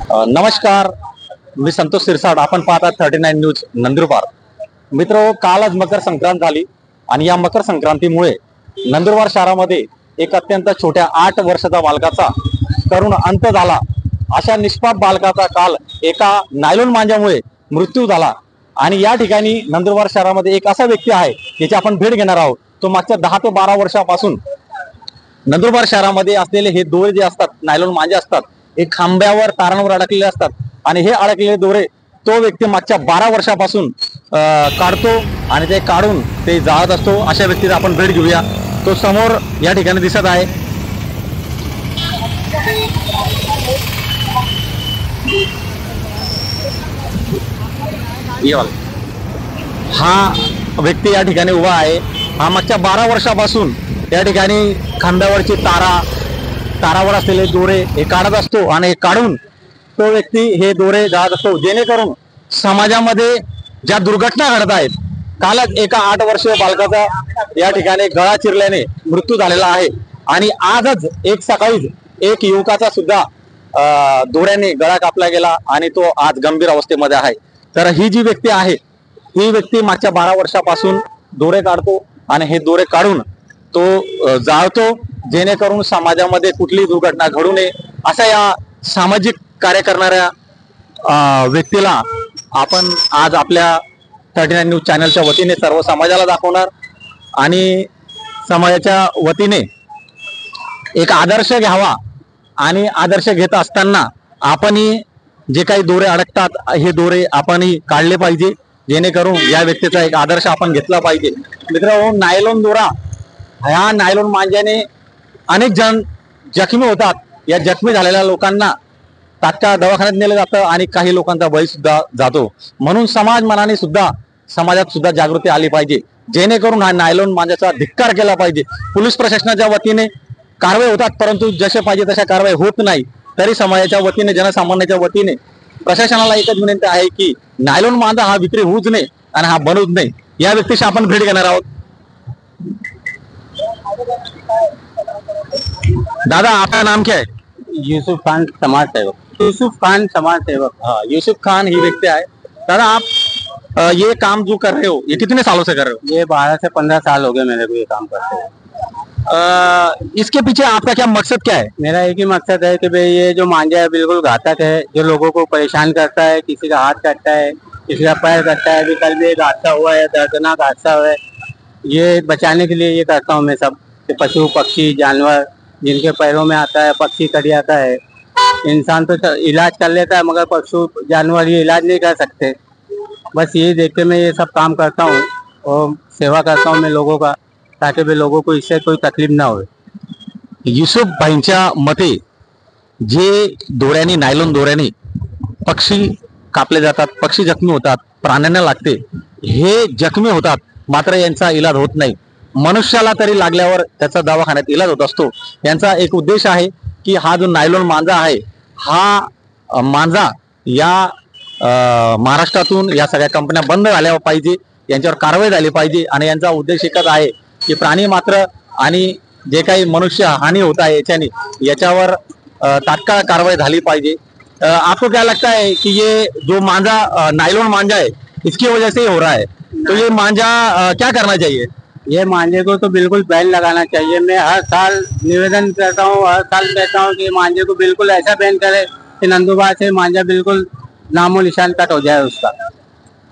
नमस्कार, मी संतोष सिरसाट. आपण पाहता 39 न्यूज नंदुरबार. मित्र, कालच मकर संक्रांत झाली आणि या मकर संक्रांतीमुळे नंदुरबार शहरामध्ये एक अत्यंत छोट्या 8 वर्षाचा बालकाचा करुण अंत झाला. अशा निष्पाप बालकाचा काल एका नायलॉन मांजामुळे मृत्यू झाला. आणि या ठिकाणी नंदुरबार शहरामध्ये एक असा व्यक्ती आहे ज्याची आपण भेट घेणार आहोत. तो मागच्या 10 ते 12 वर्षापासून नंदुरबार शहरामध्ये असलेले हे दोरे जे असतात, नायलॉन मांजे असतात, हे खांब्यावर तारांवर अडकलेले असतात आणि हे अडकलेले दोरे तो व्यक्ती मागच्या 12 वर्षापासून काढतो आणि ते काढून ते जाळत असतो. अशा व्यक्तीचा आपण भेट घेऊया. तो समोर या ठिकाणी दिसत आहे. हा व्यक्ती या ठिकाणी उभा आहे. हा मागच्या 12 वर्षापासून या ठिकाणी खांब्यावरची तारावर असलेले दोरे हे काढत असतो आणि काढून तो व्यक्ती हे दोरे जाळत असतो, जेणेकरून समाजामध्ये ज्या दुर्घटना घडत आहेत. कालच एका 8 वर्षीय बालकाचा या ठिकाणी गळा चिरल्याने मृत्यू झालेला आहे आणि आजच एक सकाळीच एक युवकाचा सुद्धा दोऱ्याने गळा कापला गेला आणि तो आज गंभीर अवस्थेमध्ये आहे. तर ही जी व्यक्ती आहे, ही व्यक्ती मागच्या 12 वर्षापासून दोरे काढतो आणि हे दोरे काढून तो जाळतो, जेणेकरून समाजामध्ये कुठलीही दुर्घटना घडू नये. अशा या सामाजिक कार्य करणाऱ्या व्यक्तीला आपण आज आपल्या 39 न्यूज चॅनलच्या वतीने सर्व समाजाला दाखवणार आणि समाजाच्या वतीने एक आदर्श घ्यावा. आणि आदर्श घेत असताना आपणही जे काही दोरे अडकतात हे दोरे आपणही काढले पाहिजे, जेणेकरून या व्यक्तीचा एक आदर्श आपण घेतला पाहिजे. मित्रांनो, नायलॉन दोरा ह्या नायलॉन मांज्याने अनेक जण जखमी होतात. या जखमी झालेल्या लोकांना तात्काळ दवाखान्यात नेलं जातं आणि काही लोकांचा बळी सुद्धा जातो. म्हणून समाज सुद्धा समाजात सुद्धा जागृती आली पाहिजे, जेणेकरून हा नायलॉन मांजाचा धिक्कार केला पाहिजे. पोलीस प्रशासनाच्या वतीने कारवाई होतात, परंतु जसे पाहिजे तशा कारवाई होत नाही. तरी समाजाच्या वतीने, जनसामान्याच्या वतीने प्रशासनाला एकच विनंती आहे की नायलॉन मांजा हा विक्री होऊच नये आणि हा बनवूच नये. या व्यक्तीशी आपण भेट घेणार आहोत. दादा, आपका नाम क्या है? यूसुफ खान समाज सेवक. यूसुफ खान समाज सेवक. हाँ, यूसुफ खान ही व्यक्ति है. दादा, आप ये काम जो कर रहे हो, ये कितने सालों से कर रहे हो? ये 12 से 15 साल हो गए मेरे को ये काम करते हैं. इसके पीछे आपका क्या मकसद क्या है? मेरा एक ही मकसद है कि भाई ये जो मांझा है बिल्कुल घातक है, जो लोगों को परेशान करता है. किसी का हाथ काटता है, किसी का पैर कटता है. अभी कल भी एक हादसा हुआ है, दर्दनाक हादसा हुआ है. ये बचाने के लिए ये करता हूँ मैं सब. पशु पक्षी जानवर जिनके पैरों में आता है, पक्षी कट जाता है, इंसान तो इलाज कर लेता है मगर पशु जानवर ये इलाज नहीं कर सकते. बस ये देख के मैं ये सब काम करता हूँ और सेवा करता हूँ मैं लोगों का, ताकि भी लोगों को इससे कोई तकलीफ ना हो. युसुफ भाईंच्या मते जे दोऱ्याने, नायलॉन दोऱ्याने पक्षी कापले जातात, पक्षी जखमी होतात, प्राण्यांना लागते, हे जखमी होतात मात्र यांचा इलाज होत नाही. मनुष्याला तरी लागल्यावर त्याचा दवाखान्यात इलाज होत असतो. यांचा एक उद्देश आहे की हा जो नायलॉन मांजा आहे, हा मांजा या महाराष्ट्रातून या सगळ्या कंपन्या बंद झाल्या पाहिजे, यांच्यावर कारवाई झाली पाहिजे. आणि यांचा उद्देश एकच आहे कि प्राणी मात्र आणि जे काही मनुष्य हानी होता है याच्यावर तात्काळ कारवाई झाली पाहिजे. आपको क्या लगता है कि ये जो मांजा, नायलॉन मांजा है, इसकी वजह से ही हो रहा है, तो ये मांजा क्या करना चाहिए? ये मांझे को तो बिल्कुल बैन लगाना चाहिए. मैं हर साल निवेदन करता हूँ, हर साल कहता हूँ कि मांझे को बिल्कुल ऐसा बैन करे कि नंदुरबार से मांझा बिल्कुल नामो निशान कट हो जाए उसका.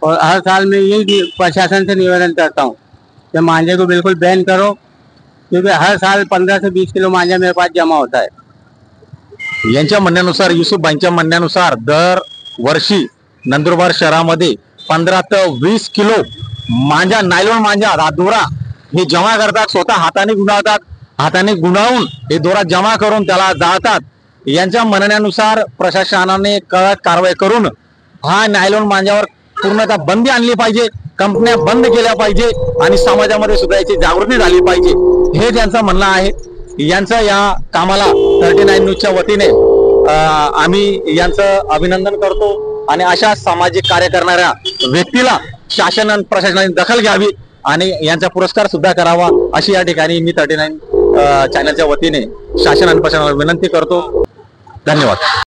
और हर साल मैं यही प्रशासन से निवेदन करता हूँ कि मांझे को बिल्कुल बैन करो, क्योंकि हर साल 15 से 20 किलो मांझा मेरे पास जमा होता है. यांच्या म्हणण्यानुसार, युसुफ भाईंच्या म्हणण्यानुसार दर वर्षी नंदुरबार शहरामध्ये 15 ते 20 किलो मांजा, नायलॉन मांजा, हा दोरा हे जमा करतात. स्वतः हाताने गुंडाळतात, हाताने गुंडाळून हे दोरा जमा करून त्याला जाळतात. यांच्या म्हणण्यानुसार प्रशासनाने कडक कारवाई करून हा नायलॉन मांजावर पूर्णतः बंदी आणली पाहिजे, कंपन्या बंद केल्या पाहिजे आणि समाजामध्ये सुद्धा याची जागृती झाली पाहिजे, हे त्यांचं म्हणणं आहे. यांचं या कामाला 39 न्यूजच्या वतीने आम्ही यांचं अभिनंदन करतो आणि अशा सामाजिक कार्य करणाऱ्या व्यक्तीला शासन आणि प्रशासनाने दखल घ्यावी आणि यांचा पुरस्कार सुद्धा करावा अशी या ठिकाणी मी 39 चॅनलच्या वतीने शासन आणि प्रशासनाला विनंती करतो. धन्यवाद.